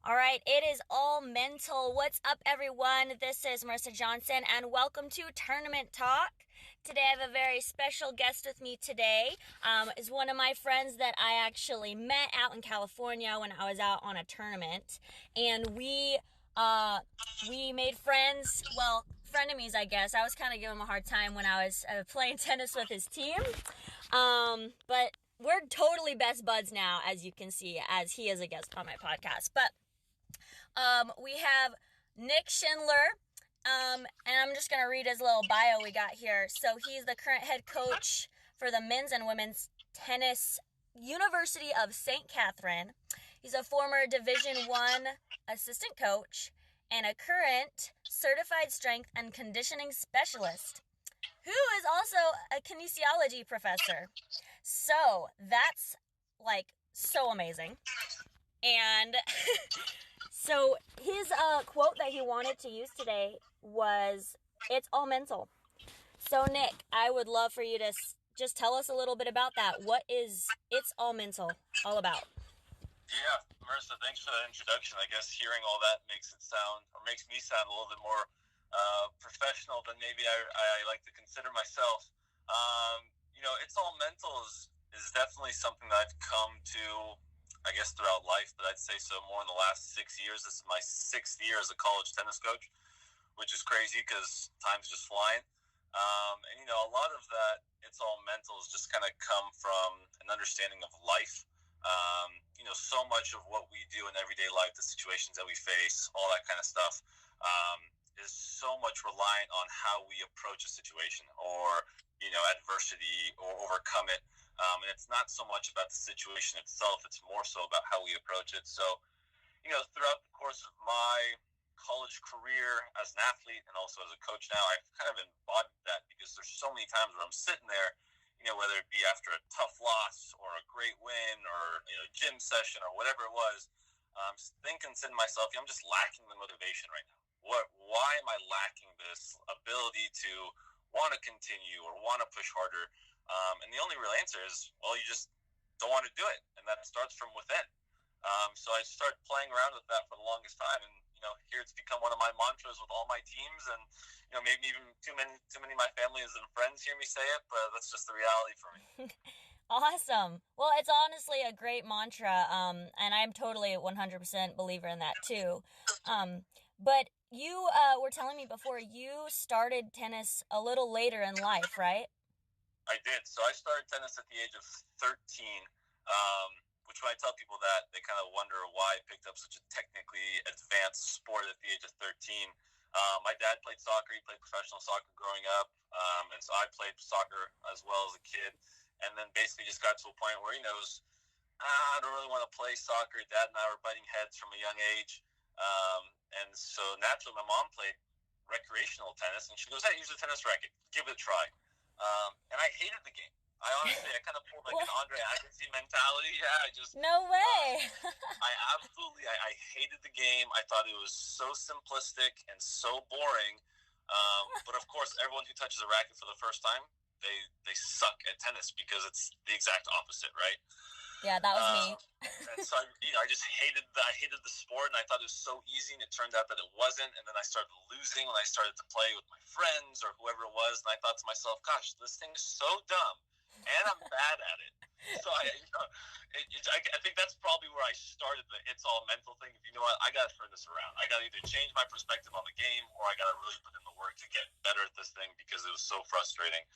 All right, it is all mental. What's up, everyone? This is Marisa Johnson, and welcome to Tournament Talk. Today, I have a very special guest with me today. Is one of my friends that I actually met out in California when I was out on a tournament, and we made friends. Well, frenemies, I guess. I was kind of giving him a hard time when I was playing tennis with his team, but we're totally best buds now, as you can see, as he is a guest on my podcast. But we have Nick Szyndlar, and I'm just going to read his little bio we got here. So he's the current head coach for the men's and women's tennis University of Saint Katherine. He's a former Division I assistant coach and a current certified strength and conditioning specialist who is also a kinesiology professor. So that's so amazing. And so his quote that he wanted to use today was, "It's all mental." So Nick, I would love for you to just tell us a little bit about that. What is "It's all mental" all about? Yeah, Marisa, thanks for that introduction. I guess hearing all that makes me sound a little bit more professional than maybe I like to consider myself. It's all mental is definitely something that I've come to, I guess, throughout life, but I'd say so more in the last 6 years. This is my 6th year as a college tennis coach, which is crazy because time's just flying. A lot of that, it's all mental, has just kind of come from an understanding of life. So much of what we do in everyday life, the situations that we face, all that kind of stuff, is so much reliant on how we approach a situation or, adversity or overcome it. And it's not so much about the situation itself. It's more so about how we approach it. So, throughout the course of my college career as an athlete and also as a coach now, I've kind of embodied that because there's so many times where I'm sitting there, whether it be after a tough loss or a great win or, gym session or whatever it was, I'm sitting to myself, I'm just lacking the motivation right now. Why am I lacking this ability to want to continue or want to push harder? And the only real answer is, well, you just don't want to do it. And that starts from within. So I started playing around with that for the longest time. And, here it's become one of my mantras with all my teams. And, maybe even too many of my families and friends hear me say it, but that's just the reality for me. Awesome. Well, it's honestly a great mantra. And I'm totally 100% believer in that too. But you were telling me before you started tennis a little later in life, right? I did. So I started tennis at the age of 13, which when I tell people that, they kind of wonder why I picked up such a technically advanced sport at the age of 13. My dad played soccer. He played professional soccer growing up. And so I played soccer as well as a kid. And then basically just got to a point where he knows, I don't really want to play soccer. Dad and I were butting heads from a young age. And so naturally my mom played recreational tennis. And she goes, "Hey, use a tennis racket. Give it a try." And I hated the game. I kind of pulled like an Andre Agassi mentality. Yeah, No way. I hated the game. I thought it was so simplistic and so boring. But of course, everyone who touches a racket for the first time, they suck at tennis because it's the exact opposite, right? Yeah, that was me. And so I just hated the sport, and I thought it was so easy, and it turned out that it wasn't. And then I started losing when I started to play with my friends or whoever it was, and I thought to myself, "Gosh, this thing is so dumb, and I'm bad at it." So I think that's probably where I started the "it's all mental" thing. If you know what, I got to turn this around. I got to either change my perspective on the game, or I got to really put in the work to get better at this thing because it was so frustrating.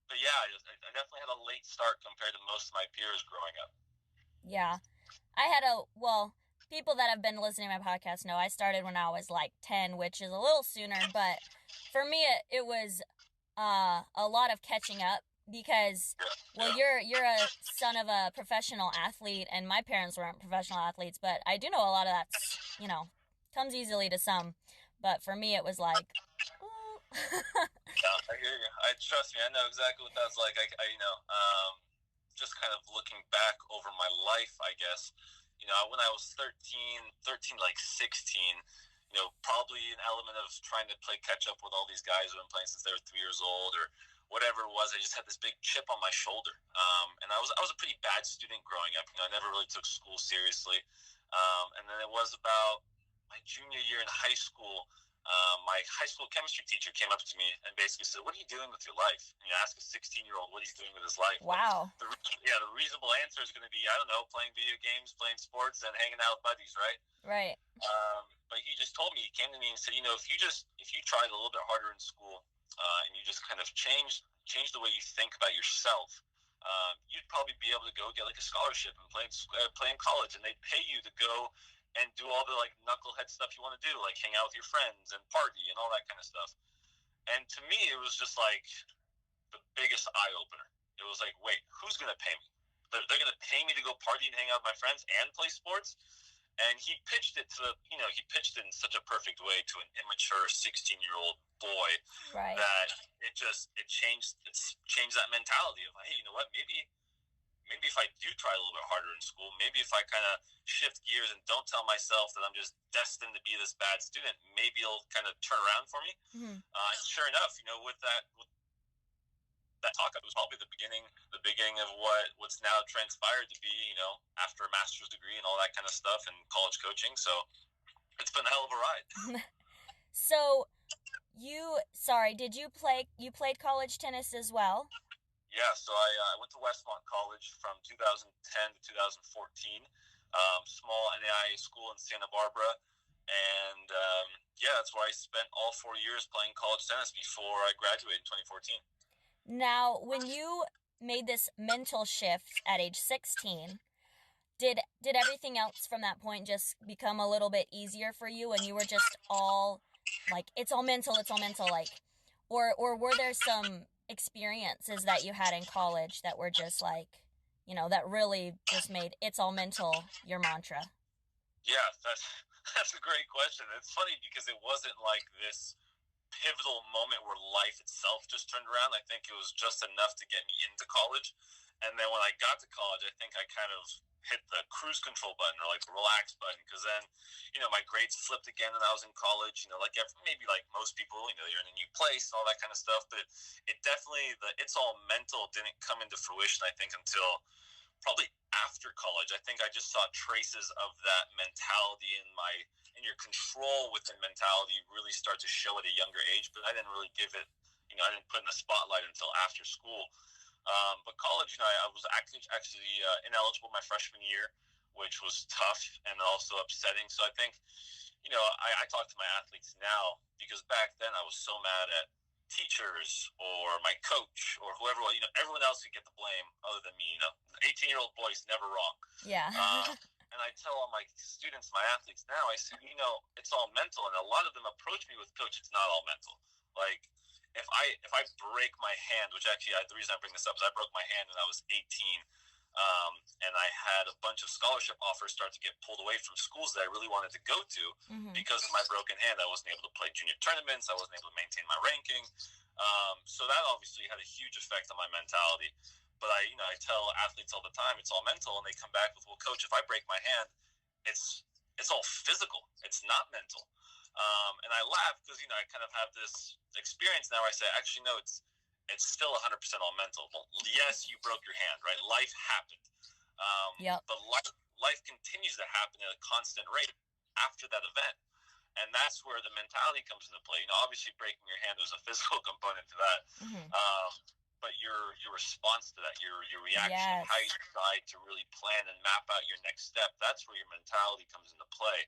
But yeah, I definitely had a late start compared to most of my peers growing up. Yeah. People that have been listening to my podcast know I started when I was like 10, which is a little sooner, but for me it was a lot of catching up because, you're a son of a professional athlete, and my parents weren't professional athletes, but I do know a lot of that's, comes easily to some, but for me it was like, Yeah, I hear you. Trust me, I know exactly what that's like. Just kind of looking back over my life, I guess, when I was 13, like 16, probably an element of trying to play catch up with all these guys who have been playing since they were 3 years old or whatever it was. I just had this big chip on my shoulder. And I was a pretty bad student growing up. I never really took school seriously. And then it was about my junior year in high school. My high school chemistry teacher came up to me and basically said, "What are you doing with your life?" And you ask a 16-year-old what he's doing with his life. Wow. The reasonable answer is going to be, I don't know, playing video games, playing sports, and hanging out with buddies, right? Right. But he just told me, he came to me and said, if you tried a little bit harder in school, and you just kind of change the way you think about yourself, you'd probably be able to go get like a scholarship and play in college, and they'd pay you to go and do all the like knucklehead stuff you want to do, like hang out with your friends and party and all that kind of stuff. And to me, it was just like the biggest eye opener. It was like, wait, who's going to pay me? They're going to pay me to go party and hang out with my friends and play sports? And he pitched it he pitched it in such a perfect way to an immature 16-year-old boy, right, that it changed that mentality of, hey, you know what, maybe if I do try a little bit harder in school, maybe if I kind of shift gears and don't tell myself that I'm just destined to be this bad student, maybe it'll kind of turn around for me. Mm-hmm. And sure enough, with that talk, it was probably the beginning of what's now transpired to be, after a master's degree and all that kind of stuff and college coaching. So it's been a hell of a ride. So you played college tennis as well? Yeah, so I went to Westmont College from 2010 to 2014, small NAIA school in Santa Barbara, and that's where I spent all 4 years playing college tennis before I graduated in 2014. Now, when you made this mental shift at age 16, did everything else from that point just become a little bit easier for you, and you were just all like, it's all mental, like, or were there some experiences that you had in college that were just like, that really just made it's all mental your mantra? Yeah, that's a great question. It's funny because it wasn't like this pivotal moment where life itself just turned around. I think it was just enough to get me into college. And then when I got to college, I think I kind of hit the cruise control button, or like the relax button, because then, my grades flipped again when I was in college. Maybe like most people, you're in a new place, all that kind of stuff. But it definitely, it's all mental didn't come into fruition, I think, until probably after college. I think I just saw traces of that mentality in your control within mentality really start to show at a younger age, but I didn't really give it, I didn't put in the spotlight until after school. But college, I was actually ineligible my freshman year, which was tough and also upsetting. So I think, I talk to my athletes now, because back then I was so mad at teachers or my coach or whoever, everyone else could get the blame other than me. 18-year-old boy's never wrong. Yeah. And I tell all my students, my athletes now, I say, it's all mental. And a lot of them approach me with, "Coach, it's not all mental. Like, if I break my hand," which actually, the reason I bring this up is I broke my hand when I was 18. And I had a bunch of scholarship offers start to get pulled away from schools that I really wanted to go to, mm-hmm. because of my broken hand. I wasn't able to play junior tournaments. I wasn't able to maintain my ranking. So that obviously had a huge effect on my mentality. But I tell athletes all the time, it's all mental, and they come back with, "Well, coach, if I break my hand, it's all physical. It's not mental." And I laugh because, I kind of have this experience now where I say, actually, no, it's still 100% all mental. Well, yes, you broke your hand, right? Life happened. Yep. But life continues to happen at a constant rate after that event. And that's where the mentality comes into play. Obviously breaking your hand, there's a physical component to that. Mm-hmm. But your response to that, your reaction, yes. How you decide to really plan and map out your next step, that's where your mentality comes into play.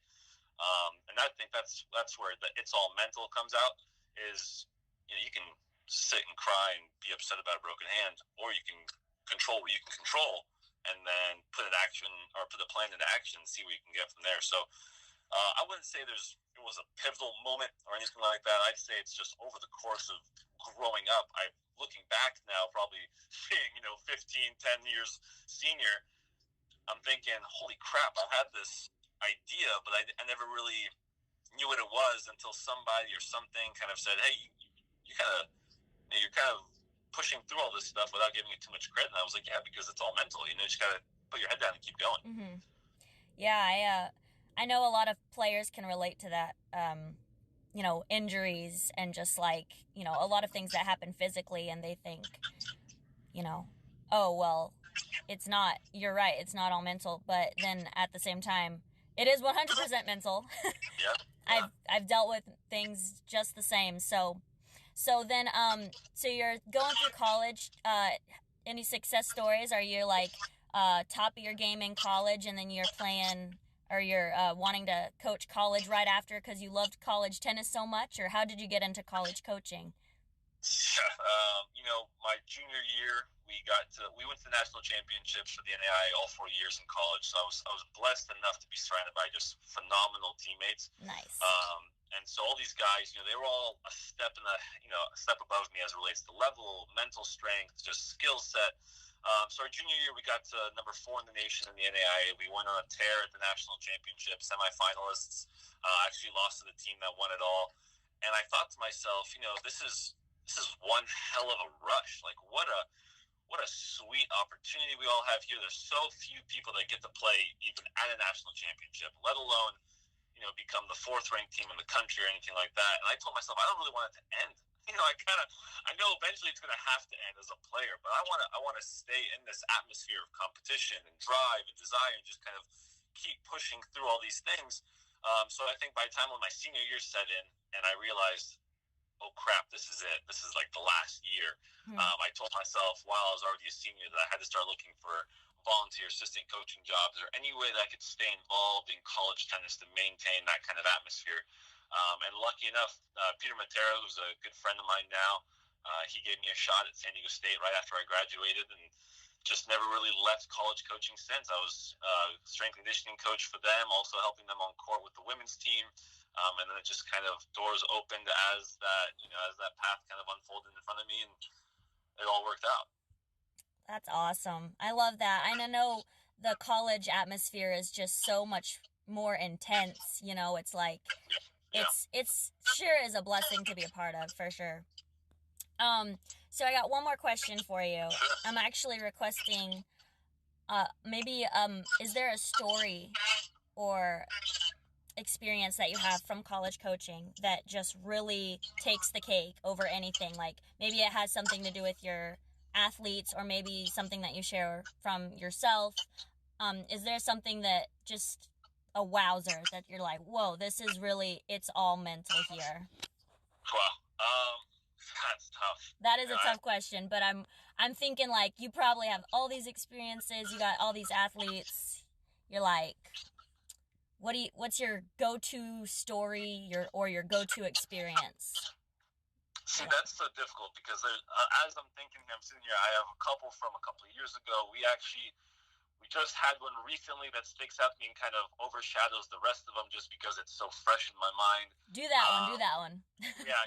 And I think that's where the "it's all mental" comes out. Is you can sit and cry and be upset about a broken hand, or you can control what you can control, and then put a plan into action and see what you can get from there. So I wouldn't say it was a pivotal moment or anything like that. I'd say it's just over the course of growing up. Looking back now, probably being 10 years senior, I'm thinking, holy crap, I had this idea, but I never really knew what it was until somebody or something kind of said, "Hey, you're kind of pushing through all this stuff without giving it too much credit." And I was like, "Yeah, because it's all mental. You just gotta put your head down and keep going." Mm-hmm. Yeah, I know a lot of players can relate to that. Injuries and just like, a lot of things that happen physically, and they think, oh, well, you're right, it's not all mental. But then at the same time, It is 100% mental. Yeah. I've dealt with things just the same. So then so you're going through college. Any success stories? Are you like top of your game in college, and then you're playing, or you're wanting to coach college right after because you loved college tennis so much? Or how did you get into college coaching? My junior year, we went to the national championships for the NAIA all 4 years in college. So I was blessed enough to be surrounded by just phenomenal teammates. Nice. And so all these guys, they were all a step a step above me as it relates to level, mental strength, just skill set. So our junior year, we got to number 4 in the nation in the NAIA. We went on a tear at the national championship, semifinalists. Actually lost to the team that won it all. And I thought to myself, this is one hell of a rush. Like, what a sweet opportunity we all have here. There's so few people that get to play even at a national championship, let alone, become the 4th ranked team in the country or anything like that. And I told myself, I don't really want it to end. I know eventually it's going to have to end as a player, but I want to stay in this atmosphere of competition and drive and desire and just kind of keep pushing through all these things. So I think by the time when my senior year set in and I realized, oh crap, this is it. This is like the last year. I told myself while I was already a senior that I had to start looking for volunteer assistant coaching jobs or any way that I could stay involved in college tennis to maintain that kind of atmosphere. And lucky enough, Peter Matera, who's a good friend of mine now, he gave me a shot at San Diego State right after I graduated, and just never really left college coaching since. I was strength conditioning coach for them, also helping them on court with the women's team. And then it just kind of doors opened as that path kind of unfolded in front of me, and it all worked out. That's awesome. I love that. And I know the college atmosphere is just so much more intense. It's like, it's sure is a blessing to be a part of, for sure. So I got one more question for you. I'm actually requesting, is there a story or experience that you have from college coaching that just really takes the cake over anything? Like maybe it has something to do with your athletes, or maybe something that you share from yourself. Is there something that just a wowzer that you're like, whoa, this is really, it's all mental here? Wow. That's tough. That is a tough question, but I'm thinking like you probably have all these experiences, you got all these athletes. You're like, what's your go-to story, your go-to experience? See, that's so difficult because as I'm sitting here, I have a couple from a couple of years ago. We just had one recently that sticks out to me and kind of overshadows the rest of them just because it's so fresh in my mind. Do that one. Yeah,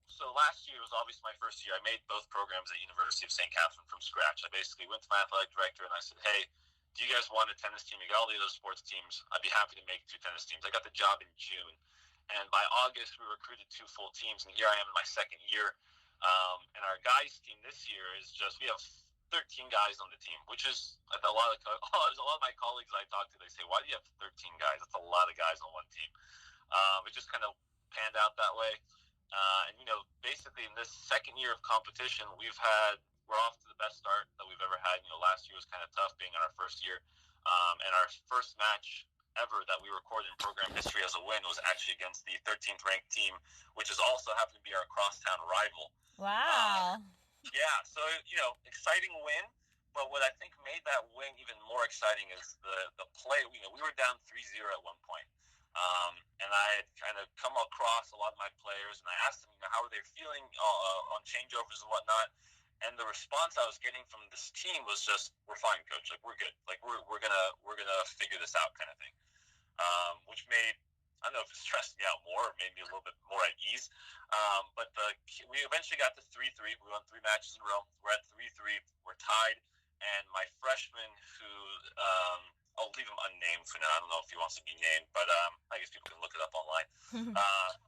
so last year was obviously my first year. I made both programs at University of Saint Katherine from scratch. I basically went to my athletic director and I said, hey, do you guys want a tennis team? You got all the other sports teams. I'd be happy to make 2 tennis teams. I got the job in June. And by August, we recruited 2 full teams. And here I am in my second year. And our guys team this year is we have 13 guys on the team, which is a lot of my colleagues I talk to, they say, why do you have 13 guys? That's a lot of guys on one team. It just kind of panned out that way. And basically in this second year of competition, we're off to the best start that we've ever had. Last year was kind of tough being in our first year. And our first match ever that we recorded in program history as a win was actually against the 13th ranked team, which is also happened to be our crosstown rival. Wow. Yeah, so exciting win, but what I think made that win even more exciting is the play. We were down 3-0 at one point. And I had kind of come across a lot of my players, and I asked them, how are they feeling on changeovers and whatnot. And the response I was getting from this team was just, "We're fine, coach. Like, we're good. Like, we're gonna figure this out," kind of thing. Which made, I don't know if it stressed me out more or made me a little bit more at ease. But we eventually got to 3-3. We won 3 matches in a row. We're at 3-3. We're tied. And my freshman, who I'll leave him unnamed for now. I don't know if he wants to be named, but I guess people can look it up online.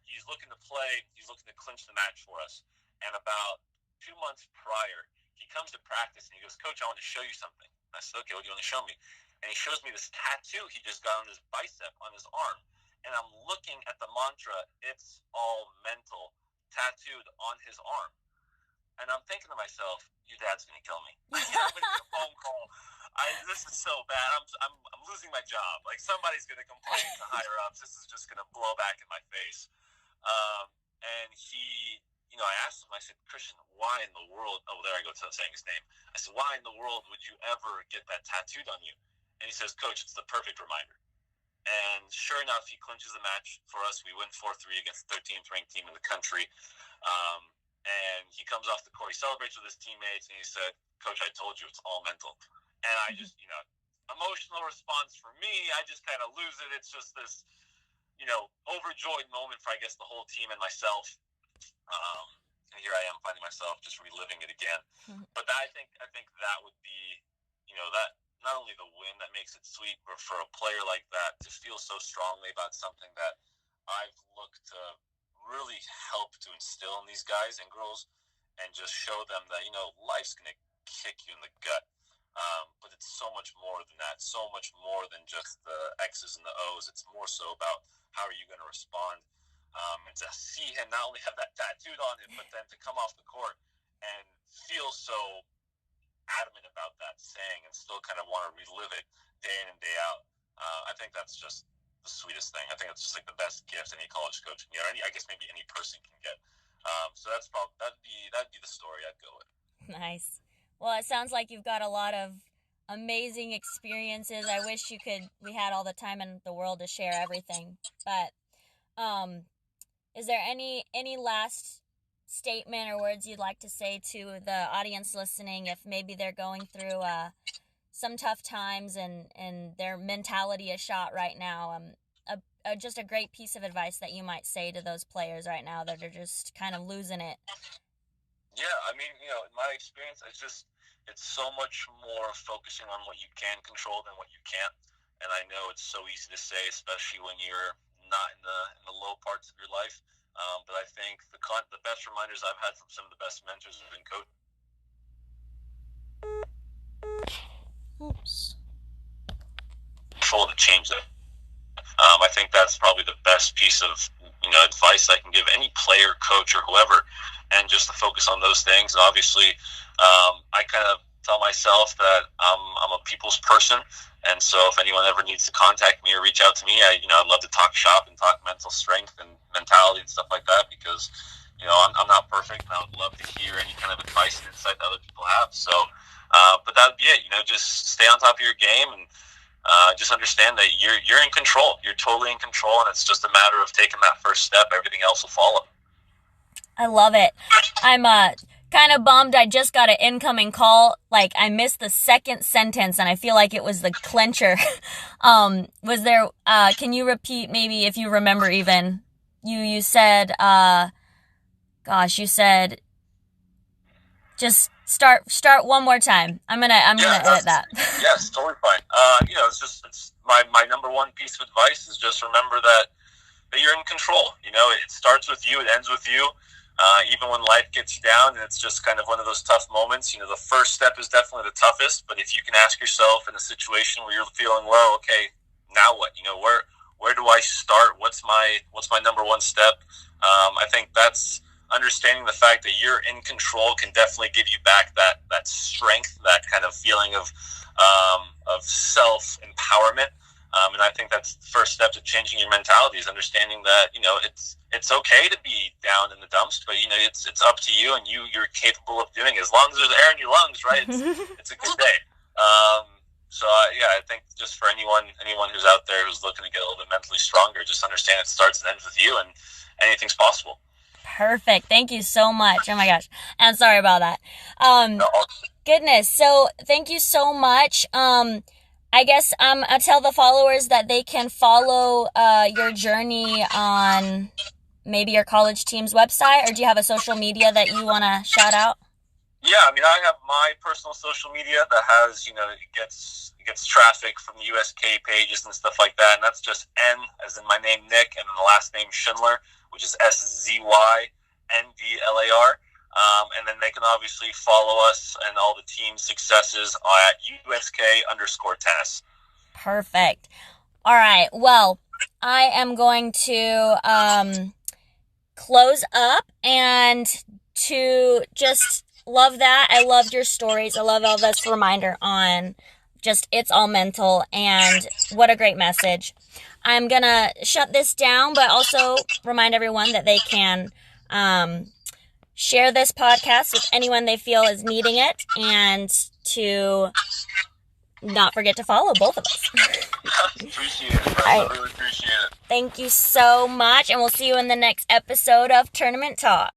He's looking to play. He's looking to clinch the match for us. And about 2 months prior, he comes to practice and he goes, "Coach, I want to show you something." I said, "Okay, what do you want to show me?" And he shows me this tattoo he just got on his bicep, on his arm. And I'm looking at the mantra, "It's all mental," tattooed on his arm. And I'm thinking to myself, your dad's going to kill me. I'm going to get a phone call. This is so bad. I'm losing my job. Like, somebody's going to complain to higher ups. This is just going to blow back in my face. And he, I asked him, I said, Christian, why in the world, oh, there I go saying his name. I said, why in the world would you ever get that tattooed on you? And he says, Coach, it's the perfect reminder. And sure enough, he clinches the match for us. We win 4-3 against the 13th ranked team in the country. And he comes off the court. He celebrates with his teammates, and he said, Coach, I told you, it's all mental. And I just, emotional response for me, I just kind of lose it. It's just this, overjoyed moment for, I guess, the whole team and myself. And here I am finding myself just reliving it again. But I think that would be, that not only the win that makes it sweet, but for a player like that to feel so strongly about something that I've looked to really help to instill in these guys and girls, and just show them that, life's going to kick you in the gut. But it's so much more than that, so much more than just the X's and the O's. It's more so about how are you going to respond. And to see him not only have that tattooed on him, but then to come off the court and feel so adamant about that saying and still kind of want to relive it day in and day out. I think that's just the sweetest thing. I think it's just like the best gift any college coach, I guess maybe any person can get. So that'd be the story I'd go with. Nice. Well, it sounds like you've got a lot of amazing experiences. I wish we had all the time in the world to share everything. But is there any last statement or words you'd like to say to the audience listening if maybe they're going through some tough times and their mentality is shot right now? Just a great piece of advice that you might say to those players right now that are just kind of losing it. Yeah, I mean, in my experience, it's so much more focusing on what you can control than what you can't. And I know it's so easy to say, especially when you're not in the low parts of your life. But I think the best reminders I've had from some of the best mentors have been coaches. Oops. Control to change that. I think that's probably the best piece of advice I can give any player, coach, or whoever, and just to focus on those things. And obviously, I kind of tell myself that I'm a people's person, and so if anyone ever needs to contact me or reach out to me, I'd love to talk shop and talk mental strength and mentality and stuff like that, because I'm not perfect, and I would love to hear any kind of advice and insight that other people have. So, but that'd be it. Just stay on top of your game and just understand that you're in control. You're totally in control, and it's just a matter of taking that first step. Everything else will follow. I love it. I'm kind of bummed. I just got an incoming call. Like, I missed the second sentence, and I feel like it was the clincher. Was there? Can you repeat maybe if you remember even? You said, you said, just start one more time. I'm gonna edit that. Yes, totally fine. It's my number one piece of advice is just remember that you're in control. It starts with you, it ends with you. Even when life gets you down and it's just kind of one of those tough moments, the first step is definitely the toughest. But if you can ask yourself in a situation where you're feeling low, okay, now what? Where do I start? What's my number one step? I think that's understanding the fact that you're in control can definitely give you back that strength, that kind of feeling of self-empowerment. And I think that's the first step to changing your mentality, is understanding that, it's okay to be down in the dumps, but, it's up to you, and you're capable of doing it. As long as there's air in your lungs, right? It's a good day. So I think just for anyone who's out there who's looking to get a little bit mentally stronger, just understand it starts and ends with you, and anything's possible. Perfect. Thank you so much. Oh my gosh. I'm sorry about that. No. Goodness. So thank you so much. I guess I'll tell the followers that they can follow your journey on maybe your college team's website, or do you have a social media that you want to shout out? Yeah, I have my personal social media that has, it gets traffic from the USK pages and stuff like that, and that's just N as in my name, Nick, and then the last name Szyndlar, which is SZYNDLAR. And then they can obviously follow us and all the team successes at USK_tennis. Perfect. All right. Well, I am going to close up, and to just love that. I loved your stories. I love all this reminder on just it's all mental, and what a great message. I'm gonna shut this down, but also remind everyone that they can share this podcast with anyone they feel is needing it, and to not forget to follow both of us. Appreciate it, bro. I really appreciate it. Thank you so much, and we'll see you in the next episode of Tournament Talk.